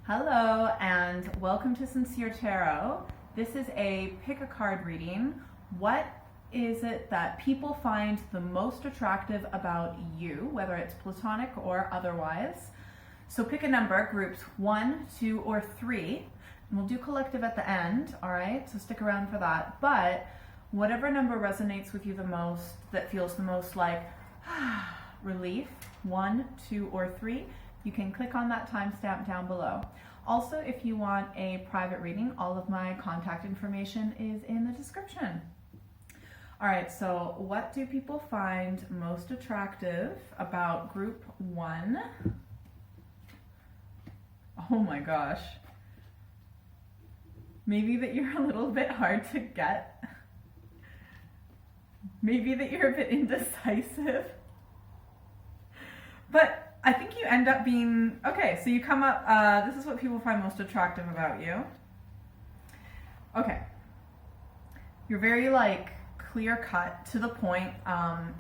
Hello and welcome to Sincere Tarot. This is a pick a card reading. What is it that people find the most attractive about you, whether it's platonic or otherwise? So pick a number, groups 1, 2, or 3. And we'll do collective at the end, all right? So stick around for that. But whatever number resonates with you the most, that feels the most like relief, 1, 2, or 3, you can click on that timestamp down below. Also, if you want a private reading, all of my contact information is in the description. All right, so what do people find most attractive about group 1? Oh my gosh. Maybe that you're a little bit hard to get. Maybe that you're a bit indecisive. But I think you end up being, okay, so you come up, this is what people find most attractive about you. Okay. You're very clear cut, to the point.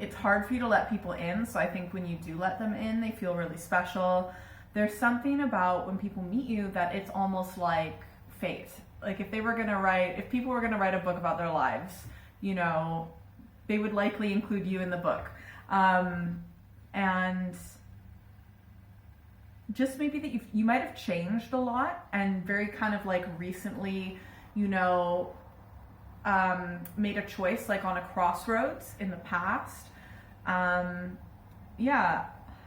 It's hard for you to let people in, so I think when you do let them in, they feel really special. There's something about when people meet you that it's almost like fate. Like if people were gonna write a book about their lives, you know, they would likely include you in the book. And just maybe that you might have changed a lot and very kind of recently, you know, made a choice on a crossroads in the past. Yeah,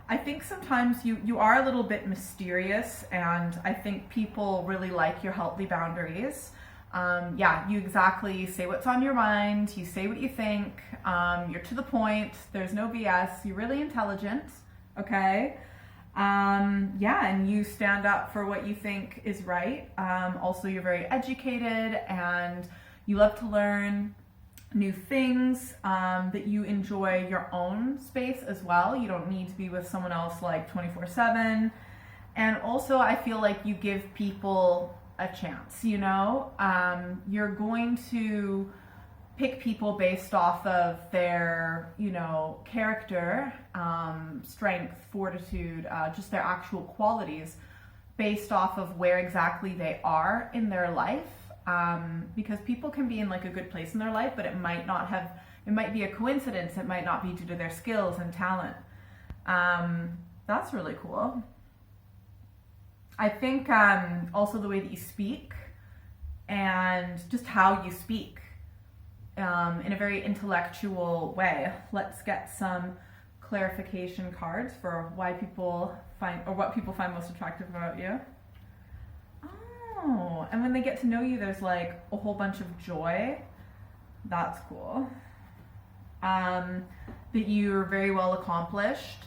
I think sometimes you are a little bit mysterious, and I think people really like your healthy boundaries. Yeah, you exactly say what's on your mind, you say what you think, you're to the point, there's no BS, you're really intelligent, okay? Yeah, and you stand up for what you think is right. Also, you're very educated and you love to learn new things, that you enjoy your own space as well. You don't need to be with someone else 24/7. And also, I feel like you give people a chance, you know? You're going to pick people based off of their, you know, character, strength, fortitude, just their actual qualities, based off of where exactly they are in their life. Because people can be in a good place in their life, but it might be a coincidence. It might not be due to their skills and talent. That's really cool. I think also the way that you speak and just how you speak, in a very intellectual way. Let's get some clarification cards for what people find most attractive about you. Oh, and when they get to know you, there's a whole bunch of joy. That's cool. That you're very well accomplished.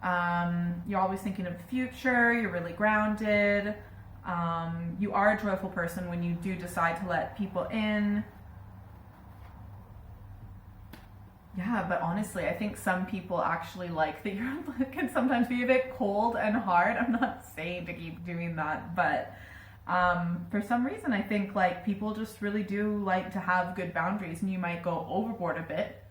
You're always thinking of the future. You're really grounded. You are a joyful person when you do decide to let people in. Yeah, but honestly, I think some people actually like that you can sometimes be a bit cold and hard. I'm not saying to keep doing that, but for some reason, I think people just really do like to have good boundaries, and you might go overboard a bit,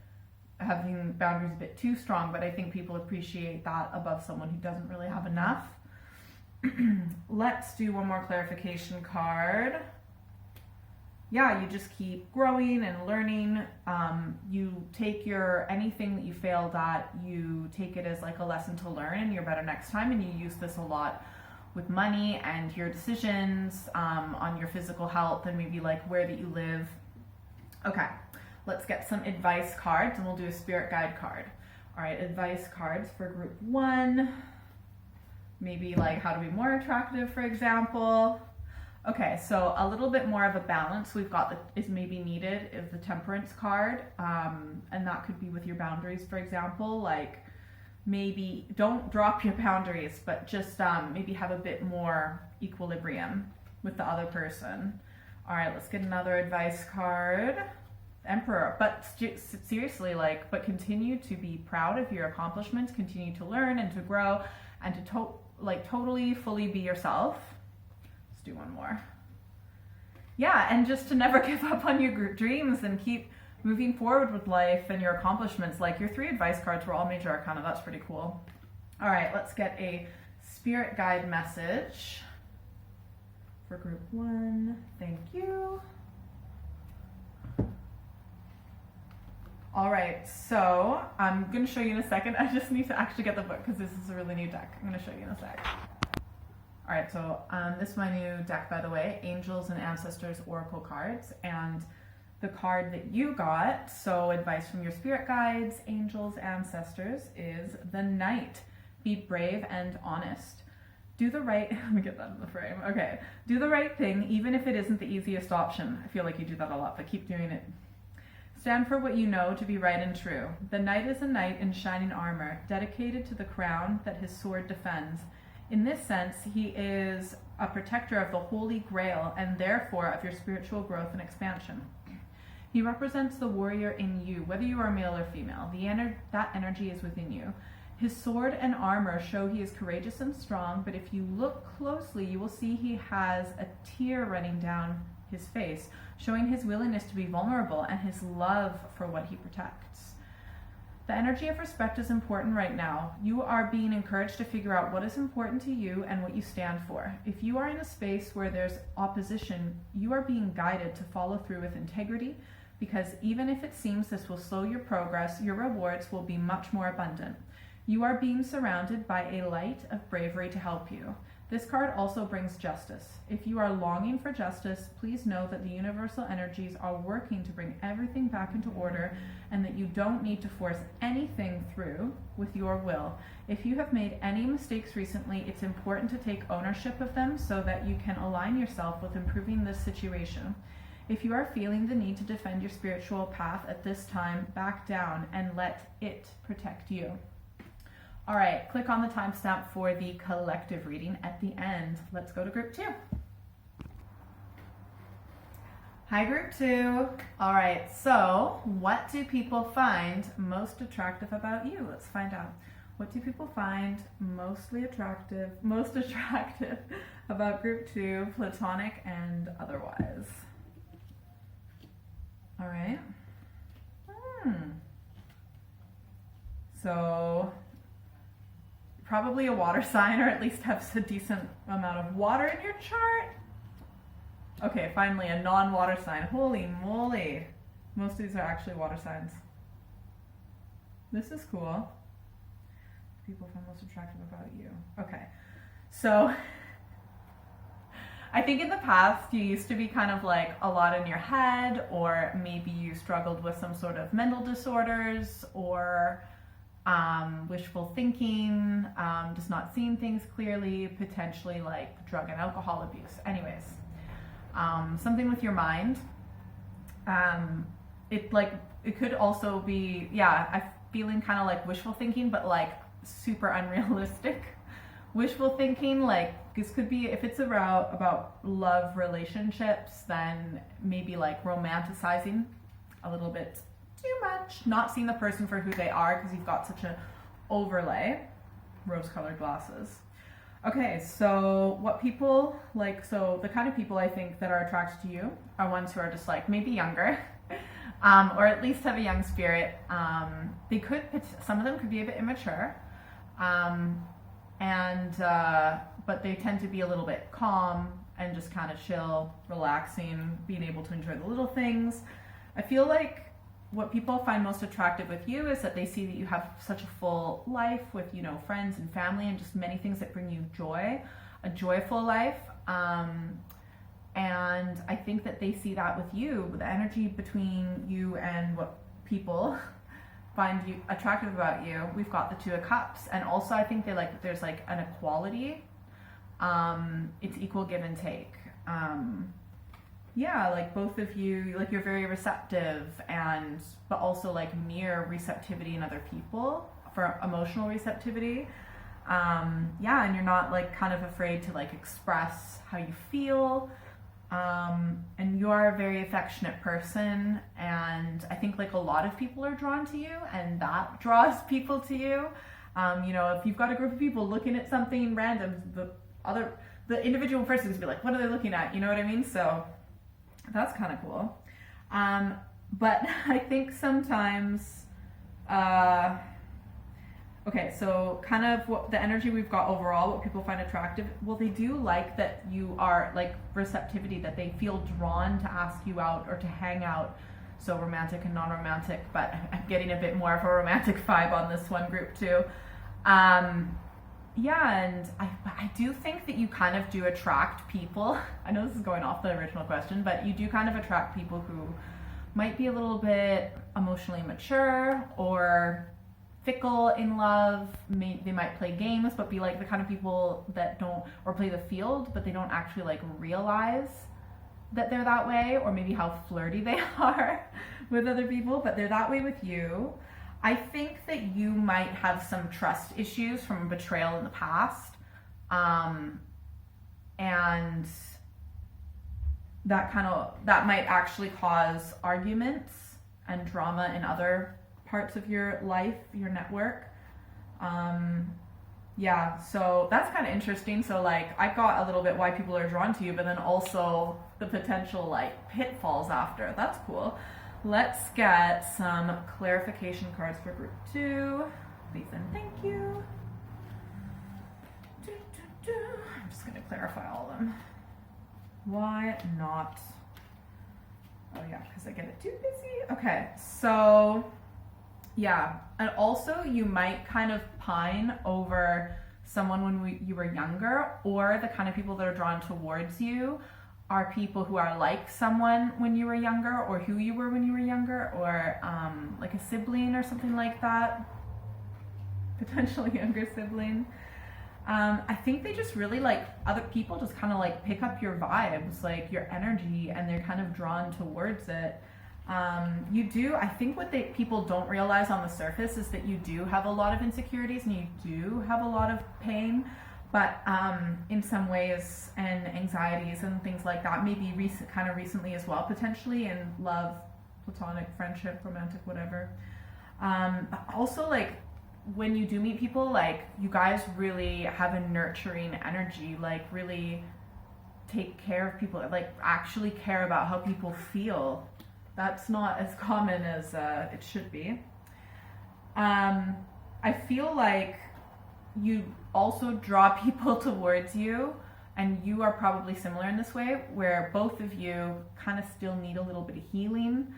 having boundaries a bit too strong, but I think people appreciate that above someone who doesn't really have enough. Let's do one more clarification card. Yeah, you just keep growing and learning. You take anything that you failed at, you take it as a lesson to learn, and you're better next time, and you use this a lot with money and your decisions, on your physical health, and maybe where that you live. Okay, let's get some advice cards, and we'll do a spirit guide card. All right, advice cards for group 1. Maybe how to be more attractive, for example. Okay, so a little bit more of a balance we've got is maybe needed is the temperance card, and that could be with your boundaries, for example. Maybe don't drop your boundaries, but just maybe have a bit more equilibrium with the other person. All right, let's get another advice card. Emperor. But seriously, but continue to be proud of your accomplishments, continue to learn and to grow, and to totally fully be yourself. Let's do one more. Yeah, and just to never give up on your dreams and keep moving forward with life and your accomplishments. Your 3 advice cards were all major arcana. That's pretty cool. All right, let's get a spirit guide message for group 1. Thank you. All right, so I'm going to show you in a second. I just need to actually get the book because this is a really new deck. I'm going to show you in a sec. All right, so this is my new deck, by the way, Angels and Ancestors Oracle cards. And the card that you got, so advice from your spirit guides, angels, ancestors, is the Knight. Be brave and honest. Do the right, let me get that in the frame. Okay, do the right thing, even if it isn't the easiest option. I feel like you do that a lot, but keep doing it. Stand for what you know to be right and true. The knight is a knight in shining armor, dedicated to the crown that his sword defends. In this sense, he is a protector of the Holy Grail and therefore of your spiritual growth and expansion. He represents the warrior in you, whether you are male or female. That energy is within you. His sword and armor show he is courageous and strong, but if you look closely, you will see he has a tear running down his face, showing his willingness to be vulnerable and his love for what he protects. The energy of respect is important right now. You are being encouraged to figure out what is important to you and what you stand for. If you are in a space where there's opposition, you are being guided to follow through with integrity, because even if it seems this will slow your progress, your rewards will be much more abundant. You are being surrounded by a light of bravery to help you. This card also brings justice. If you are longing for justice, please know that the universal energies are working to bring everything back into order and that you don't need to force anything through with your will. If you have made any mistakes recently, it's important to take ownership of them so that you can align yourself with improving this situation. If you are feeling the need to defend your spiritual path at this time, back down and let it protect you. All right, click on the timestamp for the collective reading at the end. Let's go to group 2. Hi, group 2. All right, so what do people find most attractive about you? Let's find out. What do people find most attractive about group 2, platonic and otherwise? All right. So probably a water sign, or at least have a decent amount of water in your chart. Okay, finally a non-water sign. Holy moly. Most of these are actually water signs. This is cool. People find most attractive about you. Okay, so I think in the past you used to be kind of like a lot in your head, or maybe you struggled with some sort of mental disorders, or wishful thinking, just not seeing things clearly, potentially like drug and alcohol abuse. Anyways, something with your mind. It could also be, I'm feeling kind of like wishful thinking, but like super unrealistic wishful thinking. Like this could be, if it's about love relationships, then maybe like romanticizing a little bit too much, not seeing the person for who they are because you've got such an overlay. Rose-colored glasses. Okay, so what people like, so the kind of people I think that are attracted to you are ones who are just like maybe younger, or at least have a young spirit. They could, some of them could be a bit immature, but they tend to be a little bit calm and just kind of chill, relaxing, being able to enjoy the little things. I feel like what people find most attractive with you is that they see that you have such a full life with, you know, friends and family and just many things that bring you joy, a joyful life. And I think that they see that with you, the energy between you and what people find you attractive about you. We've got the 2 of Cups, and also I think they like that there's like an equality. It's equal give and take. Like both of you, like you're very receptive, but also like mirror receptivity in other people for emotional receptivity. And you're not like kind of afraid to like express how you feel. And you are a very affectionate person, and I think like a lot of people are drawn to you, and that draws people to you. If you've got a group of people looking at something random, the individual person is gonna be like, what are they looking at? You know what I mean? So that's kind of cool. But I think sometimes Okay, so kind of what the energy we've got overall, what people find attractive, well, they do like that you are like receptivity, that they feel drawn to ask you out or to hang out. So romantic and non-romantic, but I'm getting a bit more of a romantic vibe on this one group too. Yeah, and I do think that you kind of do attract people. I know this is going off the original question, but you do kind of attract people who might be a little bit emotionally mature or fickle in love. They might play games, but be like the kind of people that don't, or play the field, but they don't actually like realize that they're that way, or maybe how flirty they are with other people, but they're that way with you. I think that you might have some trust issues from betrayal in the past, and that might actually cause arguments and drama in other parts of your life, your network. Yeah, so that's kind of interesting. So like I got a little bit why people are drawn to you, but then also the potential like pitfalls after. That's cool. Let's get some clarification cards for group 2. Please and thank you. I'm just going to clarify all of them. Why not? Oh yeah, because I get it too busy. Okay, so yeah, and also you might kind of pine over someone when you were younger, or the kind of people that are drawn towards you are people who are like someone when you were younger, or who you were when you were younger, or like a sibling or something like that, potentially younger sibling. I think they just really like, other people just kind of like pick up your vibes, like your energy, and they're kind of drawn towards it. You do, I think what people don't realize on the surface is that you do have a lot of insecurities and you do have a lot of pain, but in some ways, and anxieties and things like that, maybe recently as well, potentially in love, platonic, friendship, romantic, whatever. But also like when you do meet people, like you guys really have a nurturing energy, like really take care of people, like actually care about how people feel. That's not as common as it should be. I feel like you also draw people towards you, and you are probably similar in this way, where both of you kind of still need a little bit of healing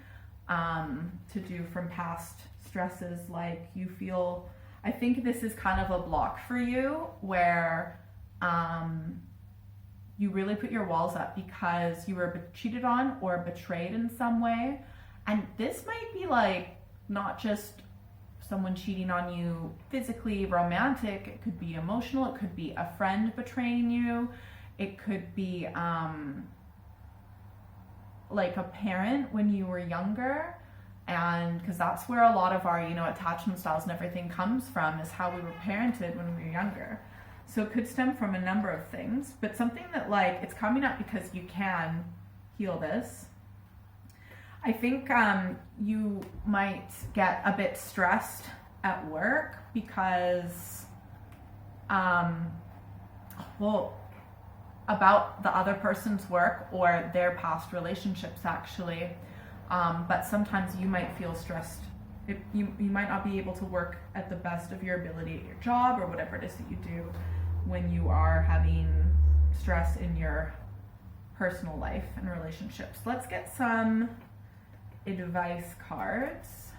to do from past stresses. Like you feel, I think this is kind of a block for you, where you really put your walls up because you were cheated on or betrayed in some way. And this might be like not just someone cheating on you physically, romantic, it could be emotional, it could be a friend betraying you, it could be like a parent when you were younger. And because that's where a lot of our, attachment styles and everything comes from, is how we were parented when we were younger. So it could stem from a number of things, but something that like, it's coming up because you can heal this. I think you might get a bit stressed at work because, about the other person's work or their past relationships actually. But sometimes you might feel stressed. You might not be able to work at the best of your ability at your job or whatever it is that you do when you are having stress in your personal life and relationships. Let's get some advice cards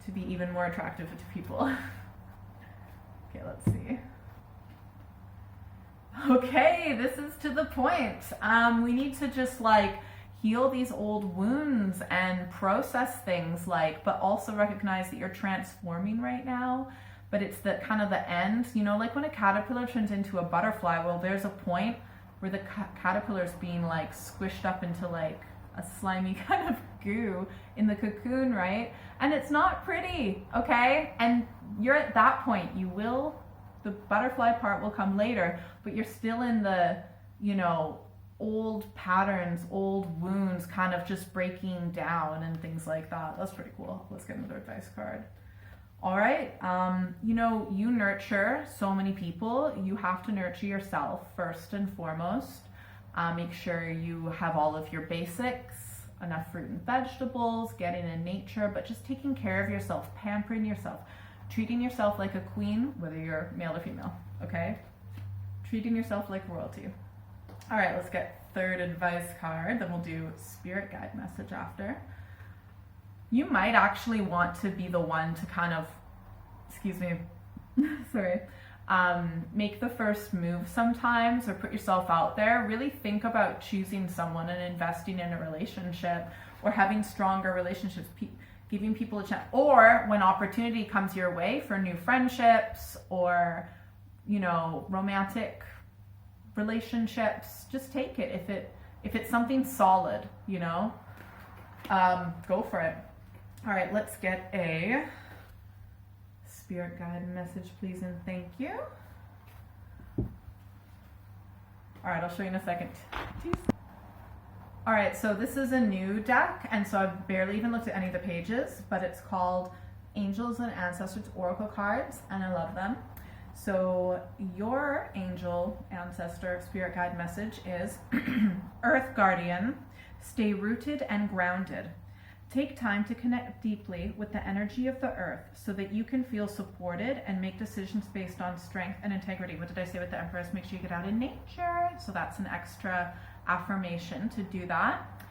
to be even more attractive to people. Okay, let's see. Okay, this is to the point. We need to just like heal these old wounds and process things, like, but also recognize that you're transforming right now. But it's the kind of the end, like when a caterpillar turns into a butterfly, well, there's a point where the caterpillar's being like squished up into like a slimy kind of goo in the cocoon, right? And it's not pretty, okay? And you're at that point, the butterfly part will come later, but you're still in the, old patterns, old wounds kind of just breaking down and things like that. That's pretty cool. Let's get another advice card. All right, you nurture so many people. You have to nurture yourself first and foremost. Make sure you have all of your basics, enough fruit and vegetables, getting in nature, but just taking care of yourself, pampering yourself, treating yourself like a queen, whether you're male or female, okay? Treating yourself like royalty. All right, let's get third advice card, then we'll do spirit guide message after. You might actually want to be the one to kind of, sorry, make the first move sometimes, or put yourself out there. Really think about choosing someone and investing in a relationship, or having stronger relationships, giving people a chance, or when opportunity comes your way for new friendships or, you know, romantic relationships, just take it. If it's something solid, you know, go for it. All right, let's get a spirit guide message, please and thank you. All right, I'll show you in a second. All right, so this is a new deck, and so I've barely even looked at any of the pages, but it's called Angels and Ancestors Oracle Cards, and I love them. So your angel, ancestor, spirit guide message is Earth Guardian, stay rooted and grounded. Take time to connect deeply with the energy of the earth so that you can feel supported and make decisions based on strength and integrity. What did I say with the Empress? Make sure you get out in nature. So that's an extra affirmation to do that.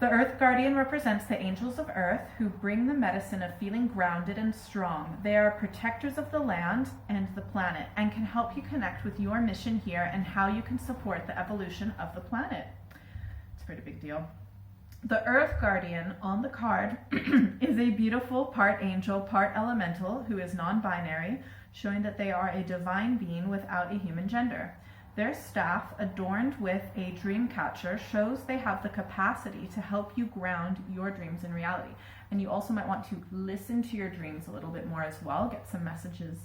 The Earth Guardian represents the angels of Earth who bring the medicine of feeling grounded and strong. They are protectors of the land and the planet and can help you connect with your mission here and how you can support the evolution of the planet. It's a pretty big deal. The Earth Guardian on the card is a beautiful part angel, part elemental who is non-binary, showing that they are a divine being without a human gender. Their staff, adorned with a dream catcher, shows they have the capacity to help you ground your dreams in reality. And you also might want to listen to your dreams a little bit more as well, get some messages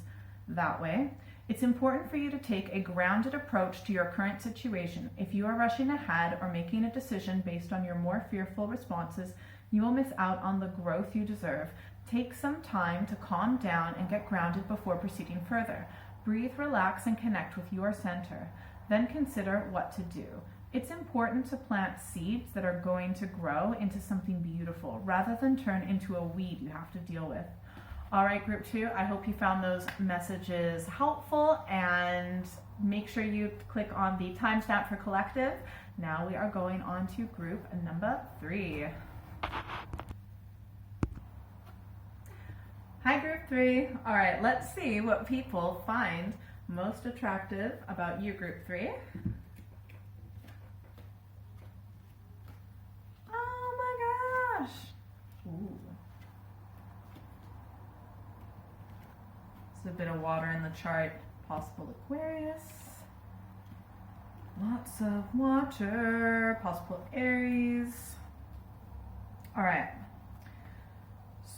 that way. It's important for you to take a grounded approach to your current situation. If you are rushing ahead or making a decision based on your more fearful responses, you will miss out on the growth you deserve. Take some time to calm down and get grounded before proceeding further. Breathe, relax, and connect with your center. Then consider what to do. It's important to plant seeds that are going to grow into something beautiful rather than turn into a weed you have to deal with. All right, group 2, I hope you found those messages helpful, and make sure you click on the timestamp for collective. Now we are going on to group number 3. Hi, group 3. All right, let's see what people find most attractive about you, group 3. Oh my gosh. Ooh. There's a bit of water in the chart. Possible Aquarius. Lots of water. Possible Aries. All right.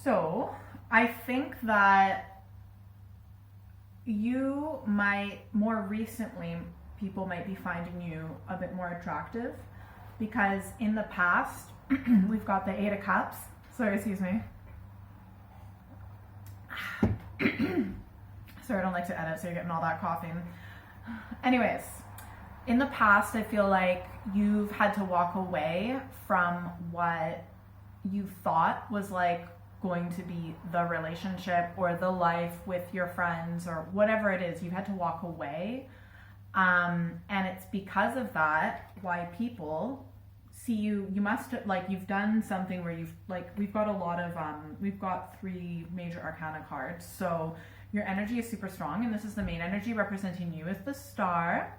So I think that you might, more recently, people might be finding you a bit more attractive, because in the past, we've got the 8 of Cups. Sorry, excuse me. Sorry, I don't like to edit, so you're getting all that coughing. Anyways, in the past, I feel like you've had to walk away from what you thought was like going to be the relationship or the life with your friends or whatever it is. You've had to walk away. And it's because of that why people see you must, like, you've done something where you've, like, we've got a lot of, we've got 3 major arcana cards. So your energy is super strong, and this is the main energy representing you as the star.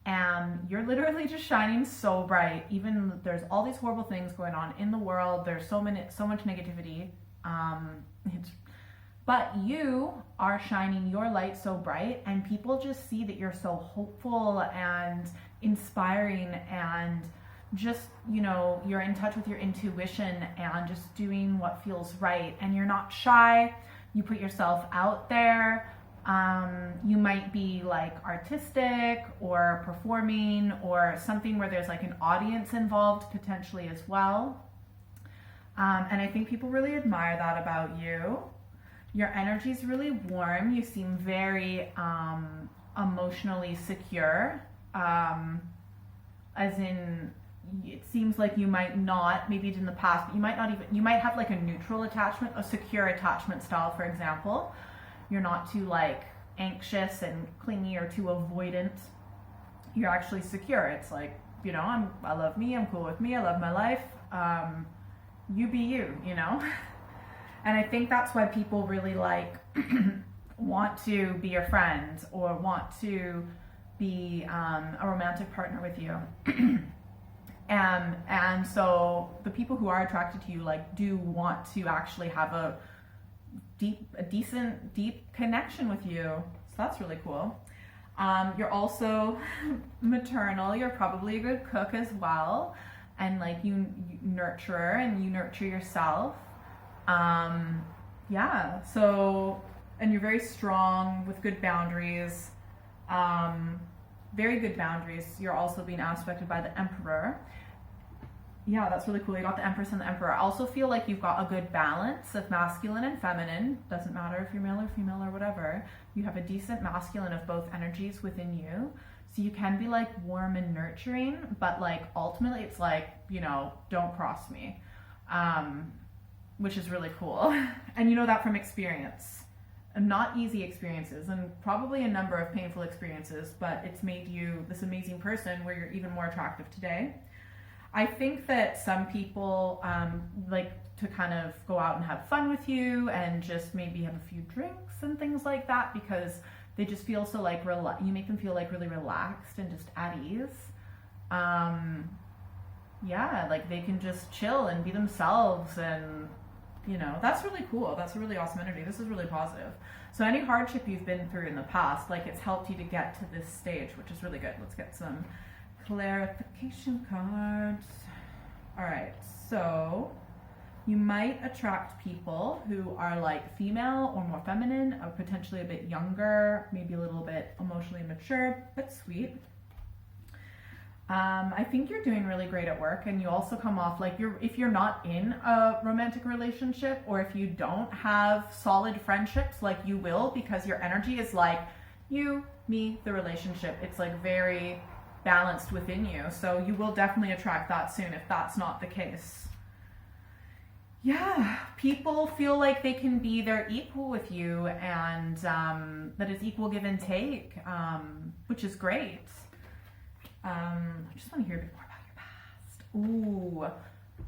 And you're literally just shining so bright. Even there's all these horrible things going on in the world. There's so much negativity. But you are shining your light so bright, and people just see that you're so hopeful and inspiring, and just, you know, you're in touch with your intuition and just doing what feels right. And you're not shy. You put yourself out there. You might be like artistic or performing or something where there's like an audience involved potentially as well. And I think people really admire that about you. Your energy is really warm. You seem very emotionally secure, as in it seems like you might not, maybe in the past, but you might have like a neutral attachment, a secure attachment style, for example. You're not too like anxious and clingy or too avoidant. You're actually secure. It's like, you know, I love me, I'm cool with me, I love my life. You be you, you know? And I think that's why people really like want to be your friend or want to be a romantic partner with you. And so the people who are attracted to you like do want to actually have a decent deep connection with you. So that's really cool. You're also maternal. You're probably a good cook as well, and like you nurturer and you nurture yourself. Yeah. So, and you're very strong with good boundaries. Very good boundaries. You're also being aspected by the Emperor. Yeah, that's really cool. You got the Empress and the Emperor. I also feel like you've got a good balance of masculine and feminine. Doesn't matter if you're male or female or whatever. You have a decent masculine of both energies within you. So you can be like warm and nurturing, but like ultimately it's like, you know, don't cross me. Which is really cool. And you know that from experience. And not easy experiences and probably a number of painful experiences, but it's made you this amazing person where you're even more attractive today. I think that some people like to kind of go out and have fun with you and just maybe have a few drinks and things like that because they just feel so like you make them feel like really relaxed and just at ease. Yeah, like they can just chill and be themselves, and you know, that's really cool. That's a really awesome energy. This is really positive. So any hardship you've been through in the past, like it's helped you to get to this stage, which is really good. Let's get some clarification cards. All right, so you might attract people who are like female or more feminine, or potentially a bit younger, maybe a little bit emotionally mature, but sweet. I think you're doing really great at work, and you also come off like if you're not in a romantic relationship, or if you don't have solid friendships, like you will, because your energy is like you, me, the relationship. It's like very balanced within you. So you will definitely attract that soon if that's not the case. Yeah, people feel like they can be their equal with you, and that is equal give and take, which is great. I just want to hear a bit more about your past. Ooh,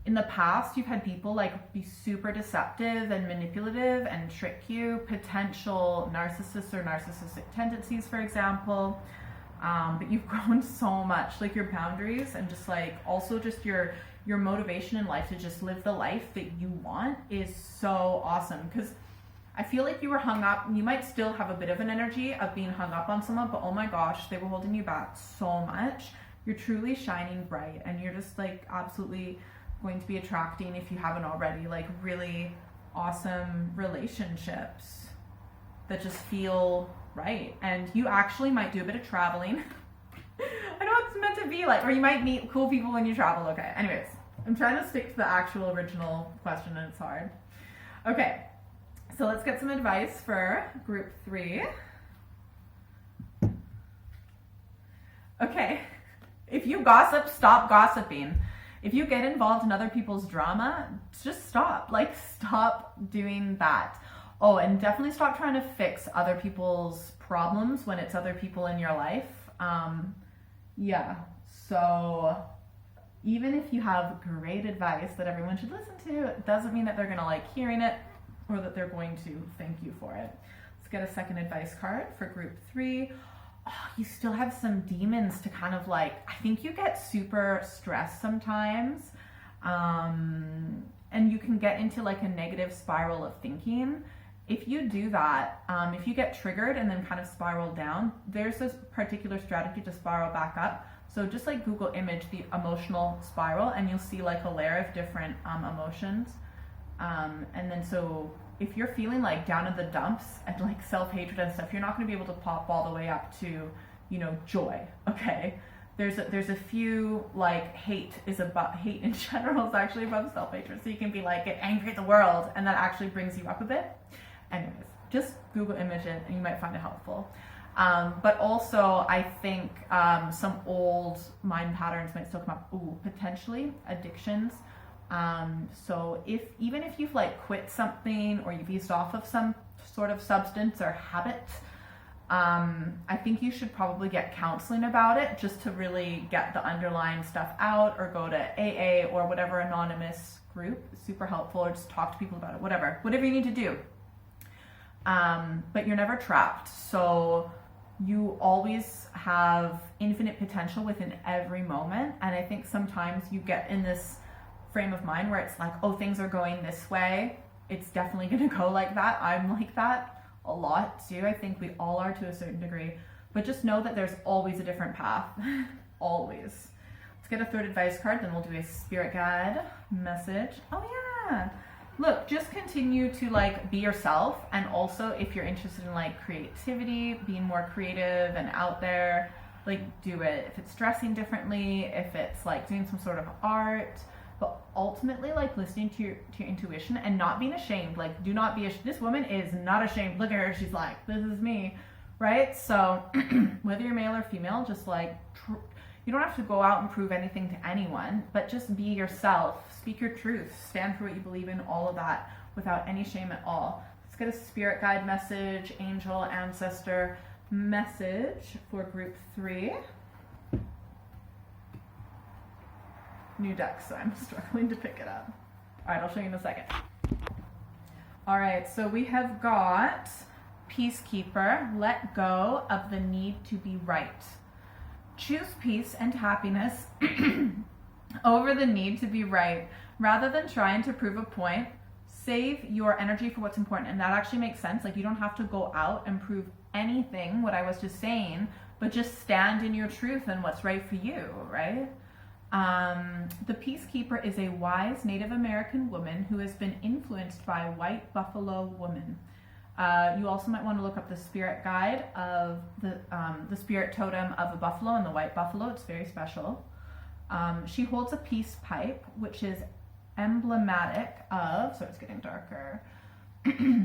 in the past, you've had people like be super deceptive and manipulative and trick you, potential narcissists or narcissistic tendencies, for example. But you've grown so much, like your boundaries and just like also just your motivation in life to just live the life that you want is so awesome. Because I feel like you were hung up. You might still have a bit of an energy of being hung up on someone, but oh my gosh, they were holding you back so much. You're truly shining bright, and you're just like absolutely going to be attracting, if you haven't already, like really awesome relationships that just feel right. And you actually might do a bit of traveling. I know it's meant to be like, or you might meet cool people when you travel. Okay, anyways, I'm trying to stick to the actual original question, and it's hard. Okay. So let's get some advice for group 3. Okay, if you gossip, stop gossiping. If you get involved in other people's drama, just stop. Like, stop doing that. Oh, and definitely stop trying to fix other people's problems when it's other people in your life. Yeah, so even if you have great advice that everyone should listen to, it doesn't mean that they're gonna like hearing it or that they're going to thank you for it. Let's get a second advice card for group 3. Oh, you still have some demons to kind of like, I think you get super stressed sometimes, and you can get into like a negative spiral of thinking. If you do that, if you get triggered and then kind of spiral down, there's this particular strategy to spiral back up. So just like Google image the emotional spiral, and you'll see like a layer of different emotions. And then so if you're feeling like down in the dumps and like self-hatred and stuff, you're not going to be able to pop all the way up to, you know, joy. Okay. There's a few like hate in general is actually above self-hatred. So you can be like, get angry at the world, and that actually brings you up a bit. Anyways, just Google image it and you might find it helpful. But also, I think some old mind patterns might still come up. Ooh, potentially addictions. So even if you've like quit something or you've eased off of some sort of substance or habit, I think you should probably get counseling about it just to really get the underlying stuff out, or go to AA or whatever anonymous group. Super helpful, or just talk to people about it, whatever you need to do. But you're never trapped. So you always have infinite potential within every moment. And I think sometimes you get in this frame of mind where it's like, oh, things are going this way, it's definitely going to go like that. I'm like that a lot too. I think we all are to a certain degree, but just know that there's always a different path. Always. Let's get a third advice card, then we'll do a spirit guide message. Oh yeah, look, just continue to like be yourself. And also, if you're interested in like creativity, being more creative and out there, like do it. If it's dressing differently, if it's like doing some sort of art, but ultimately like listening to your intuition and not being ashamed. Like, do not be this woman is not ashamed. Look at her, she's like, this is me, right? So whether you're male or female, just like you don't have to go out and prove anything to anyone, but just be yourself, speak your truth, stand for what you believe in, all of that without any shame at all. Let's get a spirit guide message, angel, ancestor message for group 3. New deck, so I'm struggling to pick it up. All right, I'll show you in a second. All right, so we have got Peacekeeper. Let go of the need to be right. Choose peace and happiness over the need to be right. Rather than trying to prove a point, save your energy for what's important. And that actually makes sense. Like, you don't have to go out and prove anything, what I was just saying, but just stand in your truth and what's right for you, right? The Peacekeeper is a wise Native American woman who has been influenced by a white buffalo woman. You also might want to look up the spirit guide of the spirit totem of a buffalo and the white buffalo. It's very special. She holds a peace pipe, which is emblematic of, so it's getting darker,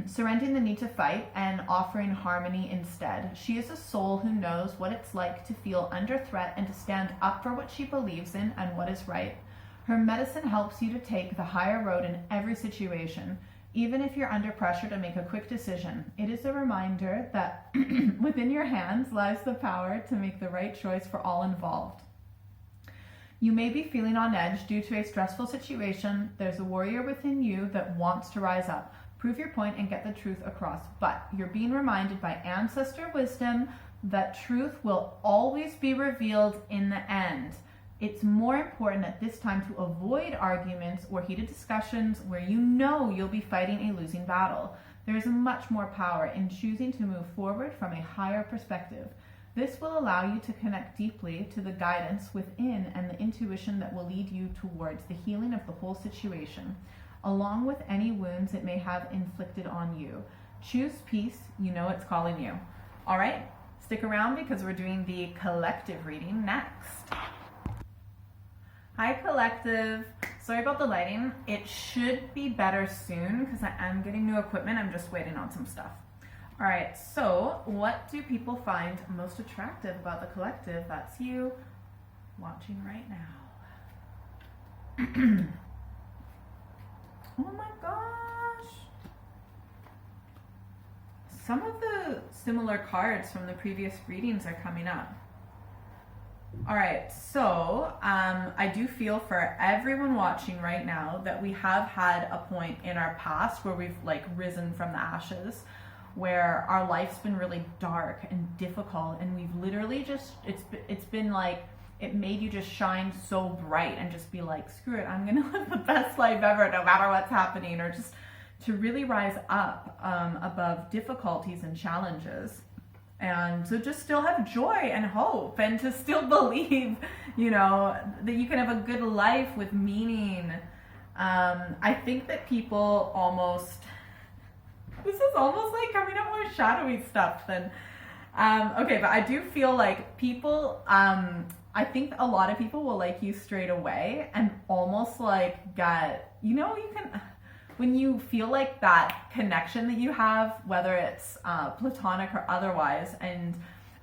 surrendering the need to fight and offering harmony instead. She is a soul who knows what it's like to feel under threat and to stand up for what she believes in and what is right. Her medicine helps you to take the higher road in every situation, even if you're under pressure to make a quick decision. It is a reminder that within your hands lies the power to make the right choice for all involved. You may be feeling on edge due to a stressful situation. There's a warrior within you that wants to rise up. Prove your point and get the truth across. But you're being reminded by ancestor wisdom that truth will always be revealed in the end. It's more important at this time to avoid arguments or heated discussions where you know you'll be fighting a losing battle. There is much more power in choosing to move forward from a higher perspective. This will allow you to connect deeply to the guidance within and the intuition that will lead you towards the healing of the whole situation, along with any wounds it may have inflicted on you. Choose peace, you know it's calling you. All right, stick around because we're doing the collective reading next. Hi collective, sorry about the lighting. It should be better soon because I am getting new equipment. I'm just waiting on some stuff. All right, so what do people find most attractive about the collective? That's you watching right now. Oh my gosh. Some of the similar cards from the previous readings are coming up. All right, so I do feel for everyone watching right now that we have had a point in our past where we've like risen from the ashes, where our life's been really dark and difficult, and we've literally just, it's been like, it made you just shine so bright and just be like, screw it, I'm gonna live the best life ever no matter what's happening, or just to really rise up above difficulties and challenges. And to just still have joy and hope, and to still believe, you know, that you can have a good life with meaning. I think that people almost, this is almost like coming up more shadowy stuff than, okay, but I do feel like people, I think a lot of people will like you straight away and almost like get, you know, you can, when you feel like that connection that you have, whether it's platonic or otherwise, and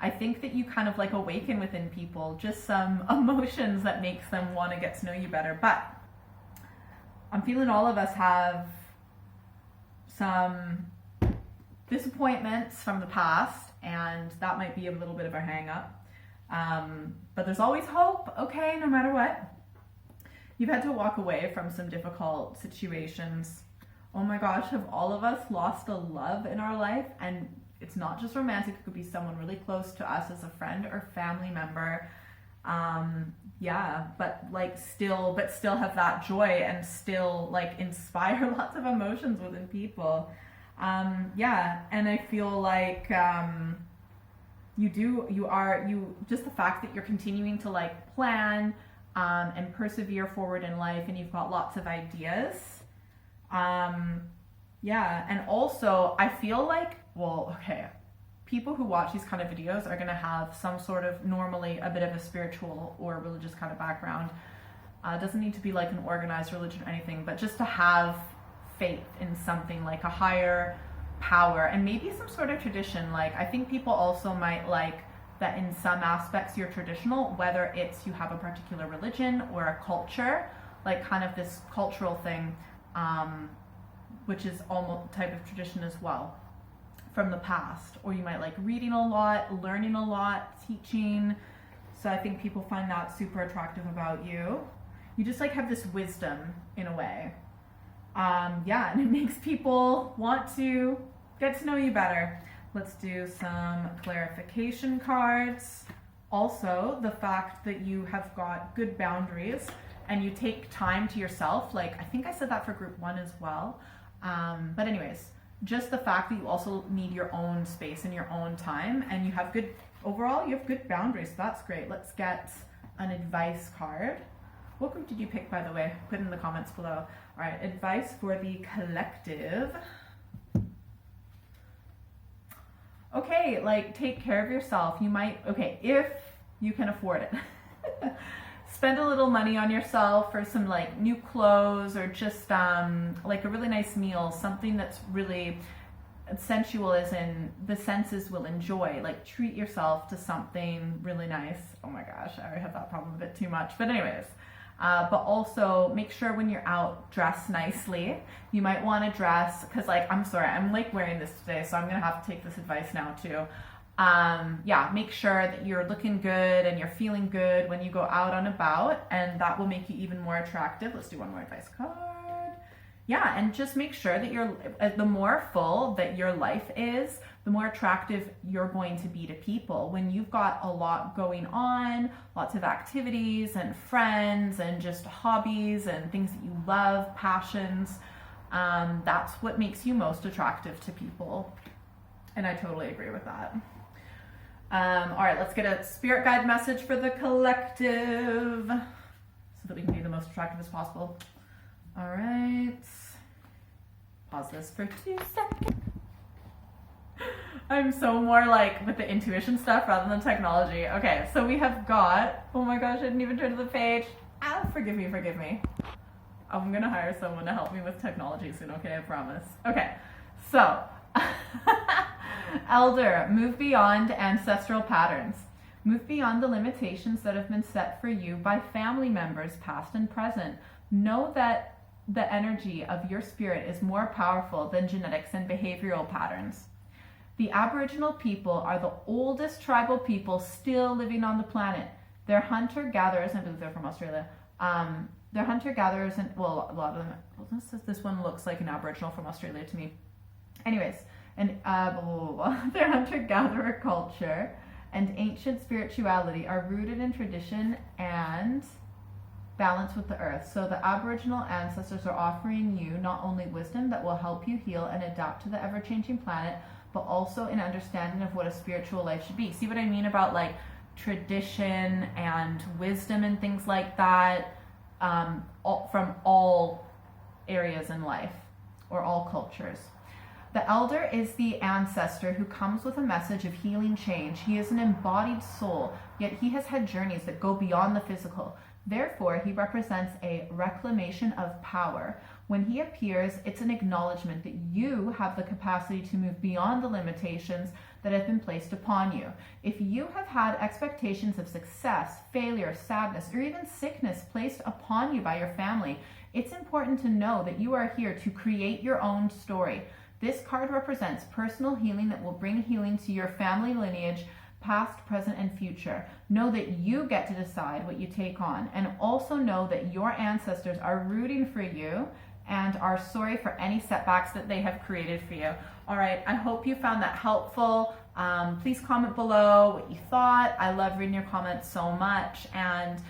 I think that you kind of like awaken within people just some emotions that makes them want to get to know you better. But I'm feeling all of us have some disappointments from the past, and that might be a little bit of a hang up. But there's always hope, okay, no matter what. You've had to walk away from some difficult situations. Oh my gosh, have all of us lost a love in our life? And it's not just romantic, it could be someone really close to us as a friend or family member. But still have that joy and still like inspire lots of emotions within people. And I feel like just the fact that you're continuing to like plan and persevere forward in life, and you've got lots of ideas. And also I feel like, people who watch these kind of videos are going to have some sort of, normally a bit of a spiritual or religious kind of background. It doesn't need to be like an organized religion or anything, but just to have faith in something like a higher power and maybe some sort of tradition. Like, I think people also might like that in some aspects you're traditional, whether it's you have a particular religion or a culture, like kind of this cultural thing, which is almost a type of tradition as well from the past. Or you might like reading a lot, learning a lot, teaching. So I think people find that super attractive about you. You just like have this wisdom in a way. And it makes people want to get to know you better. Let's do some clarification cards. Also, the fact that you have got good boundaries and you take time to yourself. Like, I think I said that for group 1 as well. But anyways, just the fact that you also need your own space and your own time, and you have good boundaries. So that's great. Let's get an advice card. What group did you pick, by the way? Put in the comments below. All right, advice for the collective. Okay, like take care of yourself. If you can afford it. Spend a little money on yourself for some like new clothes, or just like a really nice meal, something that's really sensual, as in the senses will enjoy. Like, treat yourself to something really nice. Oh my gosh, I already have that problem a bit too much. But anyways, but also make sure when you're out, dress nicely. You might want to dress, because like, I'm sorry, I'm like wearing this today, so I'm gonna have to take this advice now too. Make sure that you're looking good and you're feeling good when you go out and about, and that will make you even more attractive. Let's do one more advice card. And just make sure that the more full that your life is, the more attractive you're going to be to people. When you've got a lot going on, lots of activities and friends and just hobbies and things that you love, passions, that's what makes you most attractive to people. And I totally agree with that. All right, let's get a spirit guide message for the collective so that we can be the most attractive as possible. All right. Pause this for 2 seconds. I'm so more like with the intuition stuff rather than technology. Okay, so we have got, oh my gosh, I didn't even turn to the page. Forgive me. I'm gonna hire someone to help me with technology soon, okay, I promise. Okay, so, Elder, move beyond ancestral patterns. Move beyond the limitations that have been set for you by family members, past and present. Know that the energy of your spirit is more powerful than genetics and behavioral patterns. The Aboriginal people are the oldest tribal people still living on the planet. They're hunter-gatherers, I believe they're from Australia. They're hunter-gatherers, and well, a lot of them, this one looks like an Aboriginal from Australia to me. Anyways, their hunter-gatherer culture and ancient spirituality are rooted in tradition and balance with the earth. So the Aboriginal ancestors are offering you not only wisdom that will help you heal and adapt to the ever-changing planet, but also an understanding of what a spiritual life should be. See what I mean about like tradition and wisdom and things like that, from all areas in life or all cultures. The elder is the ancestor who comes with a message of healing change. He is an embodied soul, yet he has had journeys that go beyond the physical. Therefore, he represents a reclamation of power. When he appears, it's an acknowledgement that you have the capacity to move beyond the limitations that have been placed upon you. If you have had expectations of success, failure, sadness, or even sickness placed upon you by your family, it's important to know that you are here to create your own story. This card represents personal healing that will bring healing to your family lineage, past, present, and future. Know that you get to decide what you take on, and also know that your ancestors are rooting for you and are sorry for any setbacks that they have created for you. All right, I hope you found that helpful. Please comment below what you thought. I love reading your comments so much. And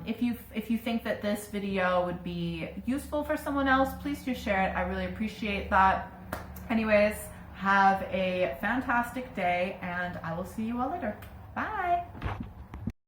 if you think that this video would be useful for someone else, please do share it. I really appreciate that. Anyways, have a fantastic day, and I will see you all later. Bye.